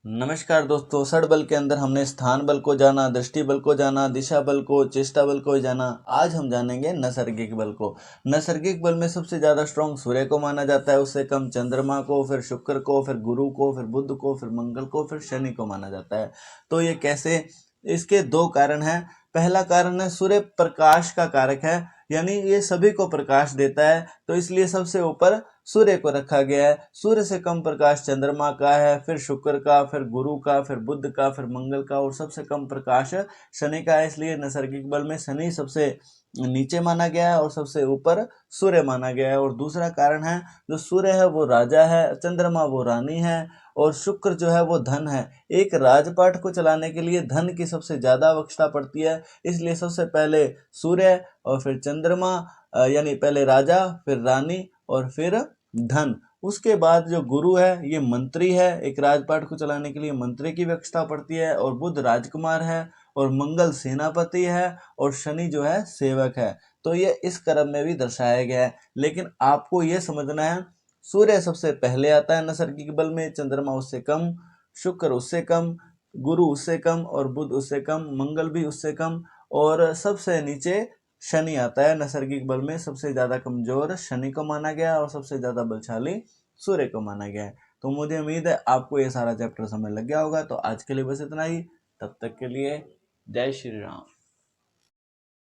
नमस्कार दोस्तों, षड बल के अंदर हमने स्थान बल को जाना, दृष्टि बल को जाना, दिशा बल को, चेष्टा बल को जाना। आज हम जानेंगे नैसर्गिक बल को। नैसर्गिक बल में सबसे ज्यादा स्ट्रॉन्ग सूर्य को माना जाता है, उससे कम चंद्रमा को, फिर शुक्र को, फिर गुरु को, फिर बुध को, फिर मंगल को, फिर शनि को माना जाता है। तो ये कैसे? इसके दो कारण हैं। पहला कारण है सूर्य प्रकाश का कारक है, यानी ये सभी को प्रकाश देता है, तो इसलिए सबसे ऊपर सूर्य को रखा गया है। सूर्य से कम प्रकाश चंद्रमा का है, फिर शुक्र का, फिर गुरु का, फिर बुध का, फिर मंगल का, और सबसे कम प्रकाश शनि का है। इसलिए नैसर्गिक बल में शनि सबसे नीचे माना गया है और सबसे ऊपर सूर्य माना गया है। और दूसरा कारण है, जो सूर्य है वो राजा है, चंद्रमा वो रानी है, और शुक्र जो है वो धन है। एक राजपाट को चलाने के लिए धन की सबसे ज्यादा आवश्यकता पड़ती है, इसलिए सबसे पहले सूर्य और फिर चंद्रमा, यानी पहले राजा, फिर रानी और फिर धन। उसके बाद जो गुरु है ये मंत्री है, एक राजपाट को चलाने के लिए मंत्री की आवश्यकता पड़ती है, और बुध राजकुमार है, और मंगल सेनापति है, और शनि जो है सेवक है। तो ये इस क्रम में भी दर्शाया गया है। लेकिन आपको ये समझना है, सूर्य सबसे पहले आता है नैसर्गिक बल में, चंद्रमा उससे कम, शुक्र उससे कम, गुरु उससे कम, और बुध उससे कम, मंगल भी उससे कम, और सबसे नीचे शनि आता है। नैसर्गिक बल में सबसे ज्यादा कमजोर शनि को माना गया और सबसे ज्यादा बलशाली सूर्य को माना गया है। तो मुझे उम्मीद है आपको ये सारा चैप्टर समझ लग गया होगा। तो आज के लिए बस इतना ही। तब तक के लिए जय श्री राम।